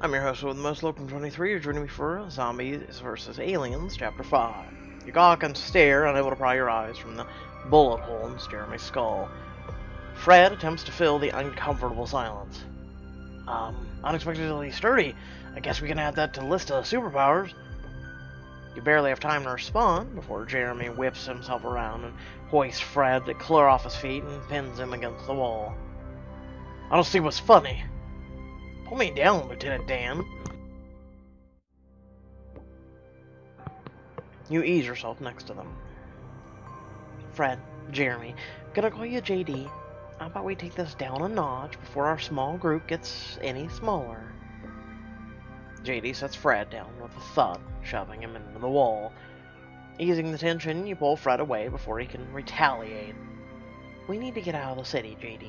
I'm your host with the most, Logan 23. You're joining me for Zombies vs. Aliens, Chapter 5. You gawk and stare, unable to pry your eyes from the bullet hole in Jeremy's skull. Fred attempts to fill the uncomfortable silence. Unexpectedly sturdy. I guess we can add that to the list of superpowers. You barely have time to respond before Jeremy whips himself around and hoists Fred clear off his feet and pins him against the wall. I don't see what's funny. Pull me down, Lieutenant Dan. You ease yourself next to them. Fred, Jeremy, gonna call you JD. How about we take this down a notch before our small group gets any smaller? JD sets Fred down with a thud, shoving him into the wall. Easing the tension, you pull Fred away before he can retaliate. We need to get out of the city, JD.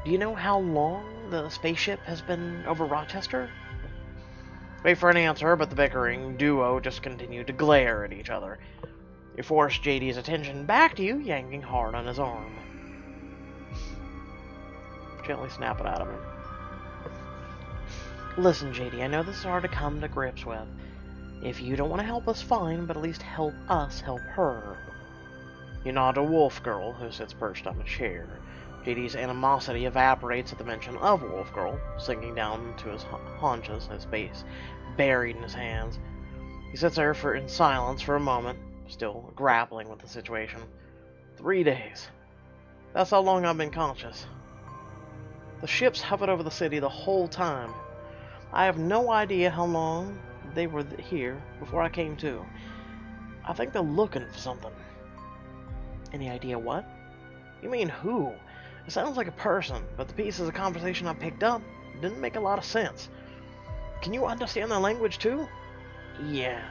Do you know how long the spaceship has been over Rochester? Wait for an answer, but the bickering duo just continued to glare at each other. You force JD's attention back to you, yanking hard on his arm. Gently snap it out of him. Listen, JD, I know this is hard to come to grips with. If you don't want to help us, fine, but at least help us help her. You nod to Wolf Girl, who sits perched on a chair. JD's animosity evaporates at the mention of Wolf Girl, sinking down to his haunches, his face buried in his hands. He sits there in silence for a moment, still grappling with the situation. 3 days. That's how long I've been conscious. The ships hovered over the city the whole time. I have no idea how long they were here before I came to. I think they're looking for something. Any idea what? You mean who? It sounds like a person, but the pieces of conversation I picked up didn't make a lot of sense. Can you understand their language too? Yeah,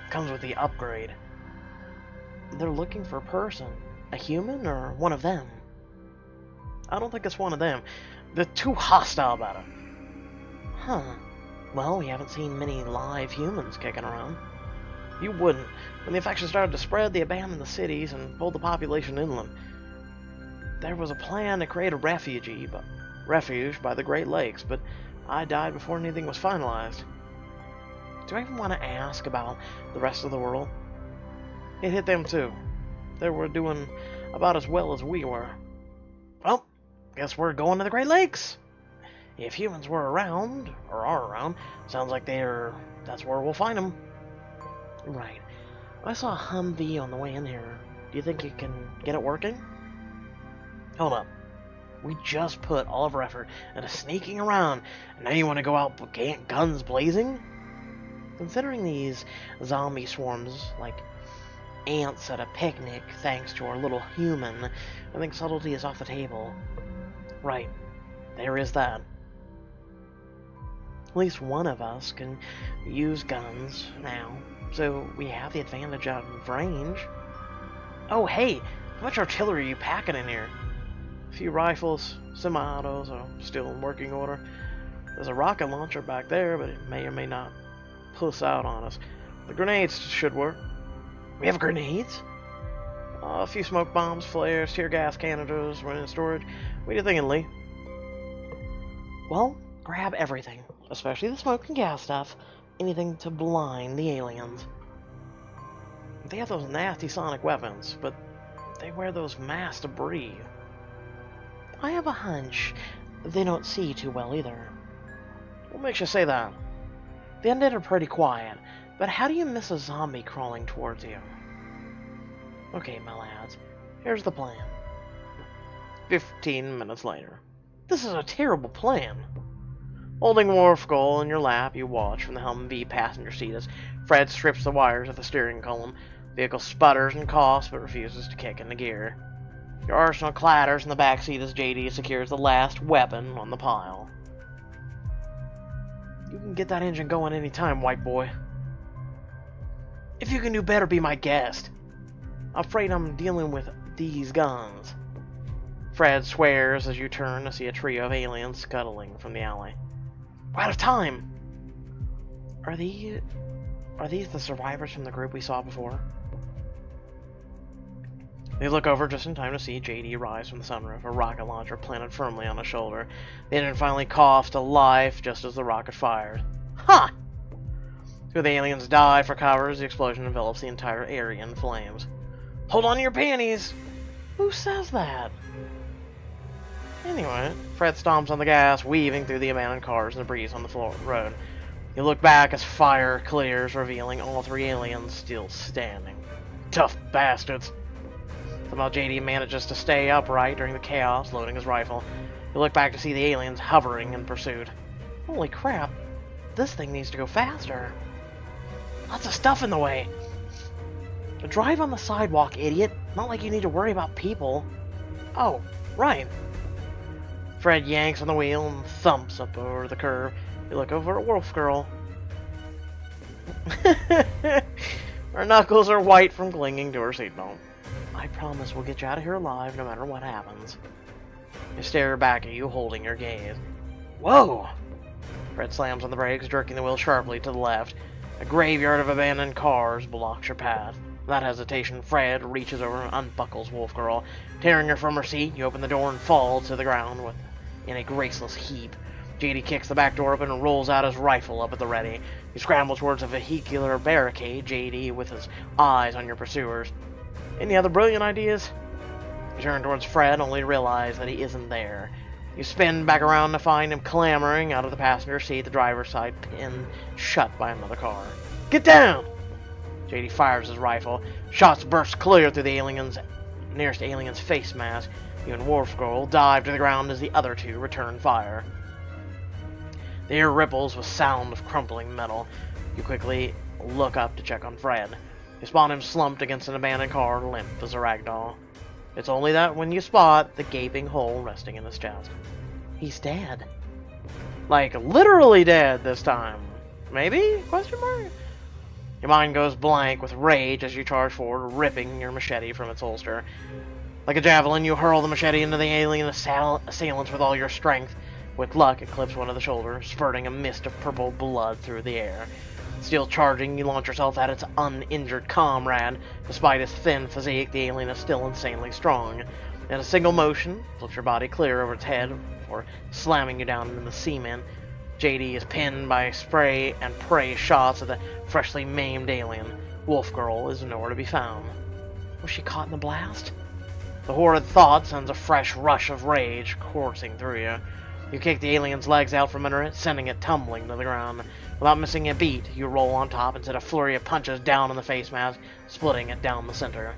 comes with the upgrade. They're looking for a person. A human or one of them? I don't think it's one of them. They're too hostile about it. Huh. Well, we haven't seen many live humans kicking around. You wouldn't. When the infection started to spread, they abandoned the cities and pulled the population inland. There was a plan to create a refuge by the Great Lakes, but I died before anything was finalized. Do I even want to ask about the rest of the world? It hit them too. They were doing about as well as we were. Well, guess we're going to the Great Lakes. If humans were around, or are around, sounds like that's where we'll find them. Right. I saw a Humvee on the way in here. Do you think you can get it working? Hold up. We just put all of our effort into sneaking around, and now you want to go out guns blazing? Considering these zombie swarms like ants at a picnic thanks to our little human, I think subtlety is off the table. Right. There is that. At least one of us can use guns now, so we have the advantage out of range. Oh, hey, how much artillery are you packing in here? A few rifles, semi-autos are still in working order. There's a rocket launcher back there, but it may or may not puss out on us. The grenades should work. We have grenades? A few smoke bombs, flares, tear gas canisters were in storage. What are you thinking, Lee? Well, grab everything, especially the smoke and gas stuff. Anything to blind the aliens. They have those nasty sonic weapons, but they wear those masks to breathe. I have a hunch they don't see too well either. What makes you say that? The undead are pretty quiet, but how do you miss a zombie crawling towards you? Okay, my lads, here's the plan. 15 minutes later. This is a terrible plan. Holding Wolf Girl in your lap, you watch from the Humvee passenger seat as Fred strips the wires of the steering column. The vehicle sputters and coughs, but refuses to kick into gear. Your arsenal clatters in the back seat as JD secures the last weapon on the pile. You can get that engine going any time, white boy. If you can do better, be my guest. I'm afraid I'm dealing with these guns. Fred swears as you turn to see a trio of aliens scuttling from the alley. We're out of time! Are these the survivors from the group we saw before? They look over just in time to see JD rise from the sunroof, a rocket launcher planted firmly on his shoulder. The engine finally coughs to life just as the rocket fired. Ha! Two of the aliens dive for cover as the explosion envelops the entire area in flames. Hold on to your panties! Who says that? Anyway, Fred stomps on the gas, weaving through the abandoned cars and debris on the road. You look back as fire clears, revealing all three aliens still standing. Tough bastards. Somehow JD manages to stay upright during the chaos, loading his rifle. You look back to see the aliens hovering in pursuit. Holy crap, this thing needs to go faster. Lots of stuff in the way. Drive on the sidewalk, idiot. Not like you need to worry about people. Oh, right. Fred yanks on the wheel and thumps up over the curve. You look over at Wolf Girl. Her knuckles are white from clinging to her seatbelt. I promise we'll get you out of here alive no matter what happens. You stare back at you, holding your gaze. Whoa! Fred slams on the brakes, jerking the wheel sharply to the left. A graveyard of abandoned cars blocks your path. Without hesitation, Fred reaches over and unbuckles Wolf Girl. Tearing her from her seat, you open the door and fall to the ground in a graceless heap. JD kicks the back door open and rolls out his rifle up at the ready. You scramble towards a vehicular barricade, JD with his eyes on your pursuers. Any other brilliant ideas? You turn towards Fred, only to realize that he isn't there. You spin back around to find him clambering out of the passenger seat, the driver's side pinned shut by another car. Get down! JD fires his rifle. Shots burst clear through the nearest alien's face mask. You and Wolf Girl dive to the ground as the other two return fire. The air ripples with sound of crumpling metal. You quickly look up to check on Fred. You spot him slumped against an abandoned car, limp as a ragdoll. It's only that when you spot the gaping hole resting in his chest. He's dead. Like, literally dead this time. Maybe? Question mark? Your mind goes blank with rage as you charge forward, ripping your machete from its holster. Like a javelin, you hurl the machete into the alien assailants with all your strength. With luck, it clips one of the shoulders, spurting a mist of purple blood through the air. Still charging, you launch yourself at its uninjured comrade. Despite his thin physique, the alien is still insanely strong. In a single motion, flips your body clear over its head before slamming you down into the cement. JD is pinned by spray and pray shots of the freshly maimed alien. Wolf Girl is nowhere to be found. Was she caught in the blast? The horrid thought sends a fresh rush of rage coursing through you. You kick the alien's legs out from under it, sending it tumbling to the ground. Without missing a beat, you roll on top and send a flurry of punches down on the face mask, splitting it down the center.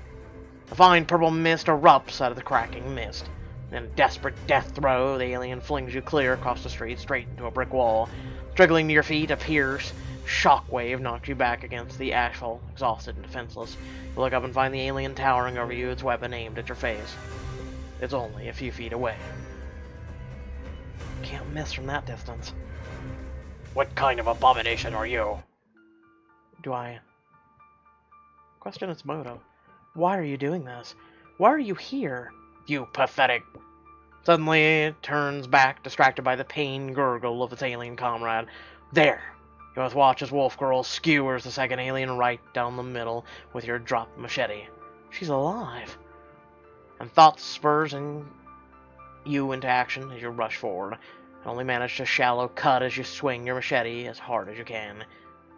A fine purple mist erupts out of the cracking mist. In a desperate death throw, the alien flings you clear across the street, straight into a brick wall. Struggling to your feet, a pierce shockwave knocks you back against the asphalt, exhausted and defenseless. You look up and find the alien towering over you, its weapon aimed at your face. It's only a few feet away. Can't miss from that distance. What kind of abomination are you? Do I question its motive? Why are you doing this? Why are you here? You pathetic. Suddenly it turns back, distracted by the pain gurgle of its alien comrade. There! You both watch as Wolf Girl skewers the second alien right down the middle with your dropped machete. She's alive. And thought spurs you into action as you rush forward. And only manage to shallow cut as you swing your machete as hard as you can.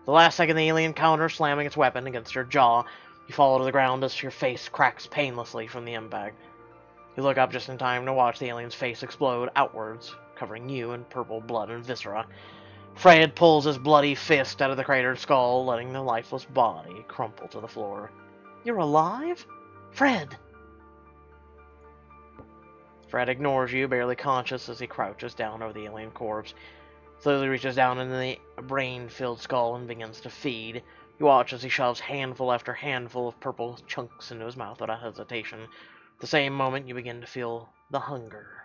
The last second the alien counters, slamming its weapon against your jaw. You fall to the ground as your face cracks painlessly from the impact. You look up just in time to watch the alien's face explode outwards, covering you in purple blood and viscera. Fred pulls his bloody fist out of the cratered skull, letting the lifeless body crumple to the floor. You're alive? Fred! Fred ignores you, barely conscious as he crouches down over the alien corpse. Slowly reaches down into the brain-filled skull and begins to feed. You watch as he shoves handful after handful of purple chunks into his mouth without hesitation. At the same moment, you begin to feel the hunger.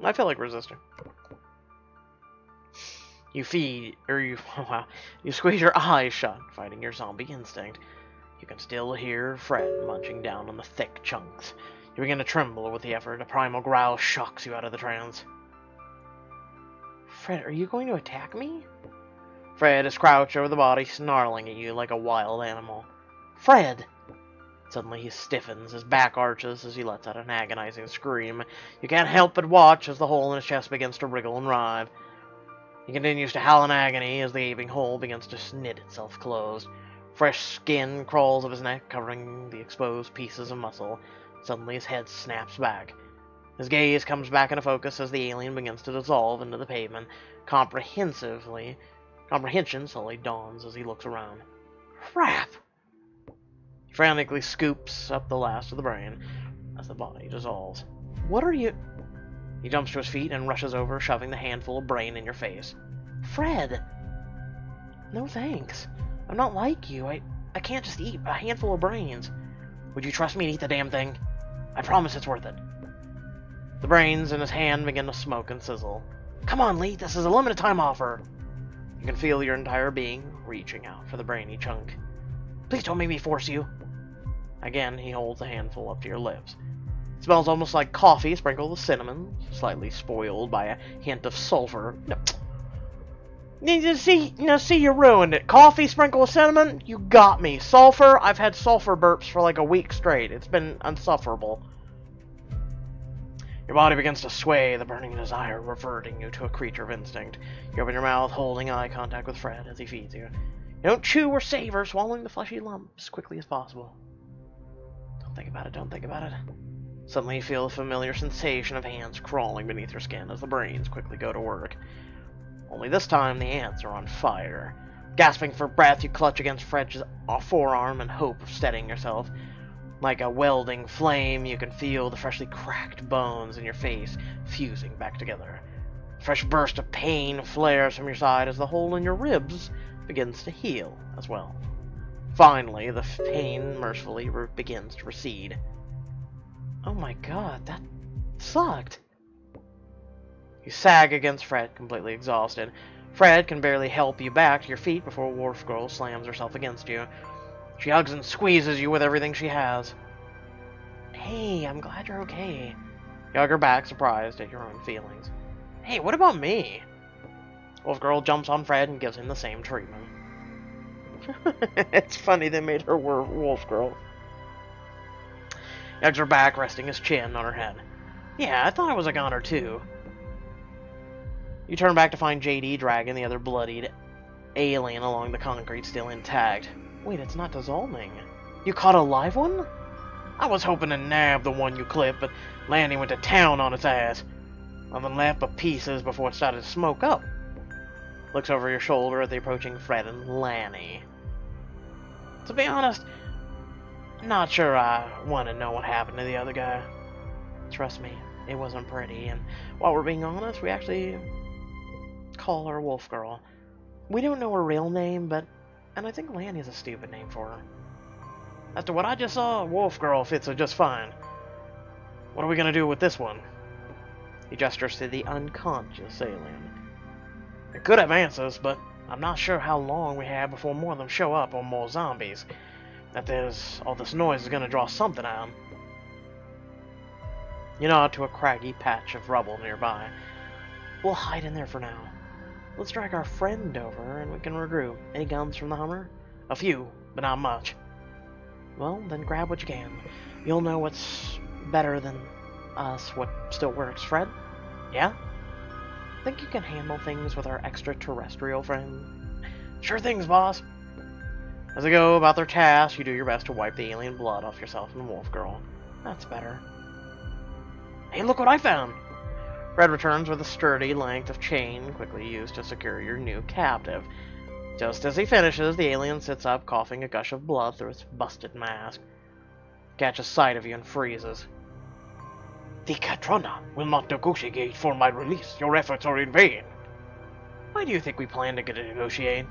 I feel like resisting. You you squeeze your eyes shut, fighting your zombie instinct. You can still hear Fred munching down on the thick chunks. You begin to tremble with the effort. A primal growl shocks you out of the trance. Fred, are you going to attack me? Fred is crouched over the body, snarling at you like a wild animal. Fred! Suddenly he stiffens, his back arches as he lets out an agonizing scream. You can't help but watch as the hole in his chest begins to wriggle and writhe. He continues to howl in agony as the gaping hole begins to knit itself closed. Fresh skin crawls up his neck, covering the exposed pieces of muscle. Suddenly his head snaps back. His gaze comes back into focus as the alien begins to dissolve into the pavement. Comprehension slowly dawns as he looks around. Crap! He frantically scoops up the last of the brain as the body dissolves. What are you... He jumps to his feet and rushes over, shoving the handful of brain in your face. Fred! No thanks. I'm not like you. I can't just eat a handful of brains. Would you trust me to eat the damn thing? I promise it's worth it. The brains in his hand begin to smoke and sizzle. Come on, Lee, this is a limited time offer. You can feel your entire being reaching out for the brainy chunk. Please don't make me force you. Again, he holds a handful up to your lips. It smells almost like coffee sprinkled with cinnamon, slightly spoiled by a hint of sulfur. See, you ruined it. Coffee sprinkled with cinnamon? You got me. Sulfur? I've had sulfur burps for like a week straight. It's been insufferable. Your body begins to sway, the burning desire reverting you to a creature of instinct. You open your mouth, holding eye contact with Fred as he feeds you. You don't chew or savor, swallowing the fleshy lump as quickly as possible. Don't think about it, don't think about it. Suddenly you feel a familiar sensation of hands crawling beneath your skin as the brains quickly go to work. Only this time the ants are on fire. Gasping for breath, you clutch against Fred's forearm in hope of steadying yourself. Like a welding flame, you can feel the freshly cracked bones in your face fusing back together. A fresh burst of pain flares from your side as the hole in your ribs begins to heal as well. Finally, the pain mercifully begins to recede. Oh my god, that sucked. You sag against Fred, completely exhausted. Fred can barely help you back to your feet before Wolf Girl slams herself against you. She hugs and squeezes you with everything she has. Hey, I'm glad you're okay. You hug her back, surprised at your own feelings. Hey, what about me? Wolf Girl jumps on Fred and gives him the same treatment. It's funny they made her Wolf Girl. He hugs her back, resting his chin on her head. Yeah, I thought I was a goner too. You turn back to find JD dragging the other bloodied alien along the concrete, still intact. Wait, it's not dissolving. You caught a live one? I was hoping to nab the one you clipped, but Lanny went to town on its ass. Nothing left but pieces before it started to smoke up. Looks over your shoulder at the approaching Fred and Lanny. To be honest, I'm not sure I want to know what happened to the other guy. Trust me, it wasn't pretty, and while we're being honest, we actually call her Wolf Girl. We don't know her real name, and I think Lanny's a stupid name for her. As to what I just saw, Wolf Girl fits her just fine. What are we gonna do with this one? He gestures to the unconscious alien. I could have answers, but I'm not sure how long we have before more of them show up or more zombies. That there's all this noise is gonna draw something out. You nod to a craggy patch of rubble nearby. We'll hide in there for now. Let's drag our friend over and we can regroup. Any guns from the Hummer? A few, but not much. Well, then grab what you can. You'll know what's better than us, what still works. Fred? Yeah? Think you can handle things with our extraterrestrial friend? Sure things, boss. As they go about their task, you do your best to wipe the alien blood off yourself and Wolf Girl. That's better. Hey, look what I found! Fred returns with a sturdy length of chain, quickly used to secure your new captive. Just as he finishes, the alien sits up, coughing a gush of blood through its busted mask. Catches sight of you and freezes. The Katrona will not negotiate for my release. Your efforts are in vain. Why do you think we plan to negotiate?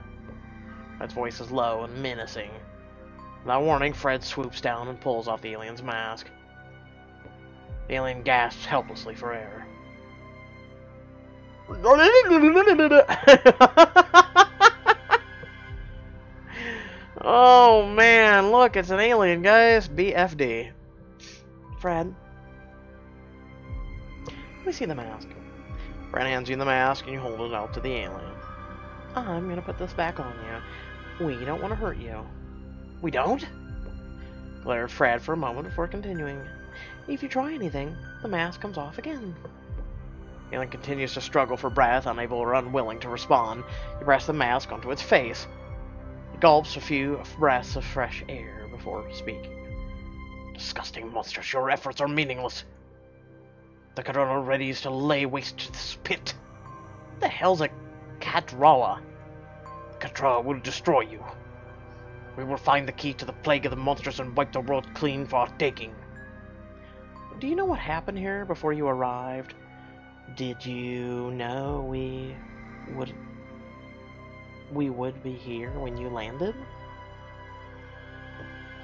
Fred's voice is low and menacing. Without warning, Fred swoops down and pulls off the alien's mask. The alien gasps helplessly for air. Oh man, look, it's an alien, guys. BFD. Fred. Let me see the mask. Fred hands you the mask and you hold it out to the alien. I'm gonna put this back on you. We don't want to hurt you. We don't? Glare at Fred for a moment before continuing. If you try anything, the mask comes off again. Alien continues to struggle for breath, unable or unwilling to respond. You press the mask onto its face. It gulps a few breaths of fresh air before speaking. Disgusting monsters, your efforts are meaningless. The Cadrana readies to lay waste to this pit. What the hell's a Cadrawa? Cadrawa will destroy you. We will find the key to the plague of the monsters and wipe the world clean for our taking. Do you know what happened here before you arrived? Did you know we would be here when you landed?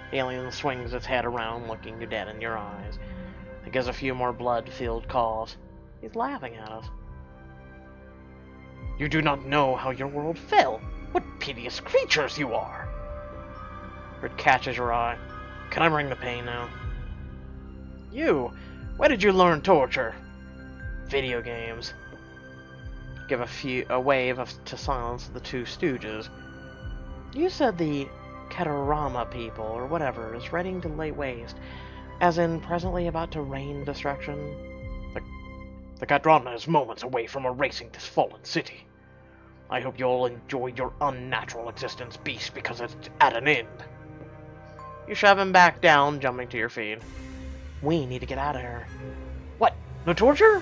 The alien swings its head around, looking you dead in your eyes. It gives a few more blood-filled coughs. He's laughing at us. You do not know how your world fell. What piteous creatures you are! It catches your eye. Can I bring the pain now? You! Where did you learn torture? Video games. Give a wave to silence the two stooges. You said the Catarama people, or whatever, is ready to lay waste, as in presently about to rain destruction. The Cadrana is moments away from erasing this fallen city. I hope you all enjoyed your unnatural existence, beast, because it's at an end. You shove him back down, jumping to your feet. We need to get out of here. What? No torture?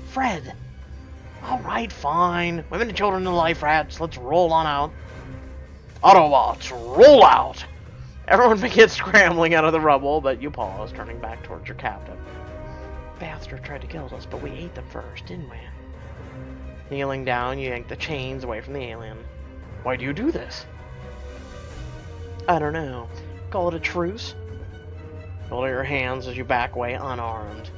Fred. Alright, fine. Women and children and life rats. Let's roll on out. Autobots, roll out! Everyone begins scrambling out of the rubble, but you pause, turning back towards your captain. Bastard tried to kill us, but we ate them first, didn't we? Kneeling down, you yank the chains away from the alien. Why do you do this? I don't know. Call it a truce? Hold out your hands as you back away unarmed.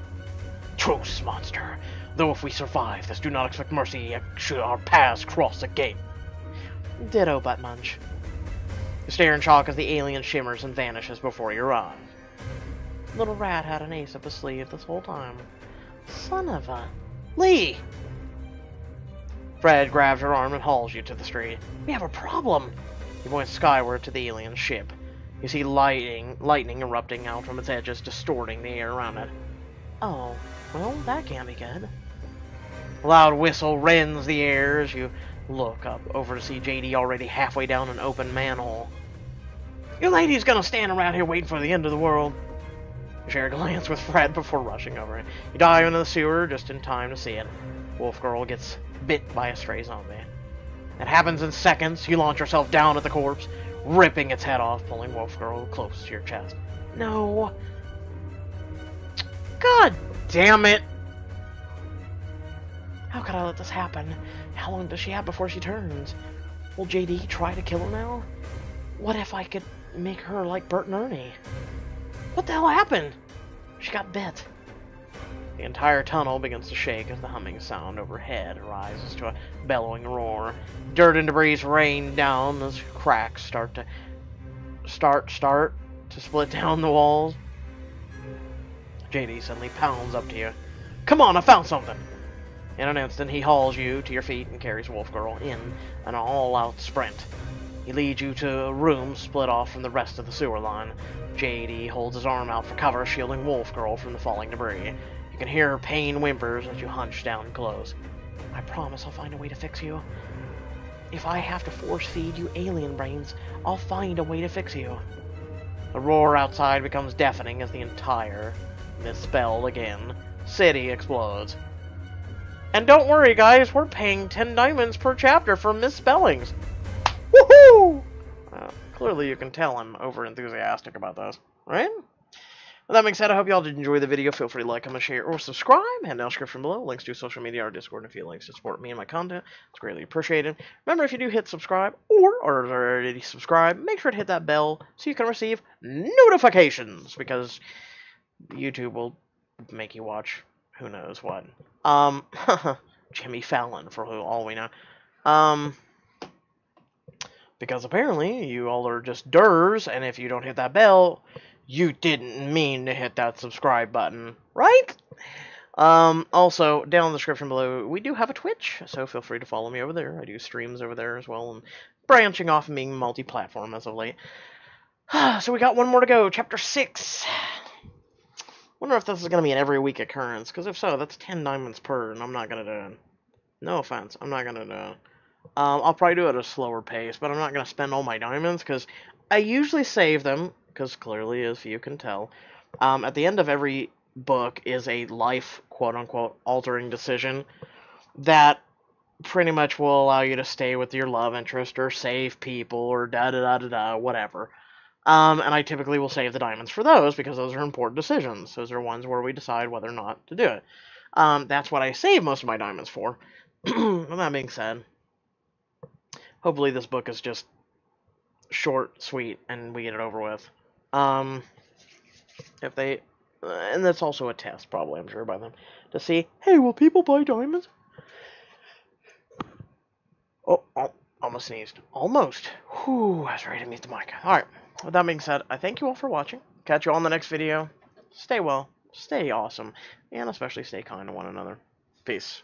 Truce, monster. Though if we survive this, do not expect mercy should our paths cross again. Ditto, Butt Munch. You stare in shock as the alien shimmers and vanishes before your eyes. Little rat had an ace up his sleeve this whole time. Son of a... Lee! Fred grabs your arm and hauls you to the street. We have a problem! You point skyward to the alien ship. You see lightning erupting out from its edges, distorting the air around it. Oh, well, that can't be good. A loud whistle rends the air as you look up over to see JD already halfway down an open manhole. Your lady's gonna stand around here waiting for the end of the world. You share a glance with Fred before rushing over it. You dive into the sewer just in time to see it. Wolf Girl gets bit by a stray zombie. It happens in seconds. You launch yourself down at the corpse, ripping its head off, pulling Wolf Girl close to your chest. No. God damn it! How could I let this happen? How long does she have before she turns? Will JD try to kill her now? What if I could make her like Bert and Ernie? What the hell happened? She got bit. The entire tunnel begins to shake as the humming sound overhead rises to a bellowing roar. Dirt and debris rain down as cracks start to split down the walls. JD suddenly pounds up to you. Come on, I found something! In an instant, he hauls you to your feet and carries Wolf Girl in an all-out sprint. He leads you to a room split off from the rest of the sewer line. JD holds his arm out for cover, shielding Wolf Girl from the falling debris. You can hear her pain whimpers as you hunch down close. I promise I'll find a way to fix you. If I have to force feed you alien brains, I'll find a way to fix you. The roar outside becomes deafening as the entire, misspelled again, city explodes. And don't worry, guys, we're paying 10 diamonds per chapter for misspellings. Woohoo! Clearly you can tell I'm over-enthusiastic about this, right? With that being said, I hope y'all did enjoy the video. Feel free to like, comment, share, or subscribe. Head down the description below. Links to social media, our Discord, and a few links to support me and my content. It's greatly appreciated. Remember, if you do hit subscribe, or are already subscribed, make sure to hit that bell so you can receive notifications, because YouTube will make you watch who knows what. Jimmy Fallon, for all we know. Because apparently you all are just durs, and if you don't hit that bell, you didn't mean to hit that subscribe button, right? Also, down in the description below, we do have a Twitch, so feel free to follow me over there. I do streams over there as well, and branching off and being multi-platform as of late. So we got one more to go. Chapter 6. Wonder if this is going to be an every week occurrence, because if so, that's 10 diamonds per, and I'm not going to do it. No offense, I'm not going to do it. I'll probably do it at a slower pace, but I'm not going to spend all my diamonds, because I usually save them, because clearly, as you can tell, at the end of every book is a life, quote-unquote, altering decision that pretty much will allow you to stay with your love interest, or save people, or da-da-da-da-da, whatever. And I typically will save the diamonds for those, because those are important decisions. Those are ones where we decide whether or not to do it. That's what I save most of my diamonds for. With that being said, hopefully this book is just short, sweet, and we get it over with. If they... and that's also a test, probably, I'm sure, by them. To see, hey, will people buy diamonds? Oh, almost sneezed. Almost. Whew, I was ready to mute the mic. Alright, with that being said, I thank you all for watching. Catch you all in the next video. Stay well, stay awesome, and especially stay kind to one another. Peace.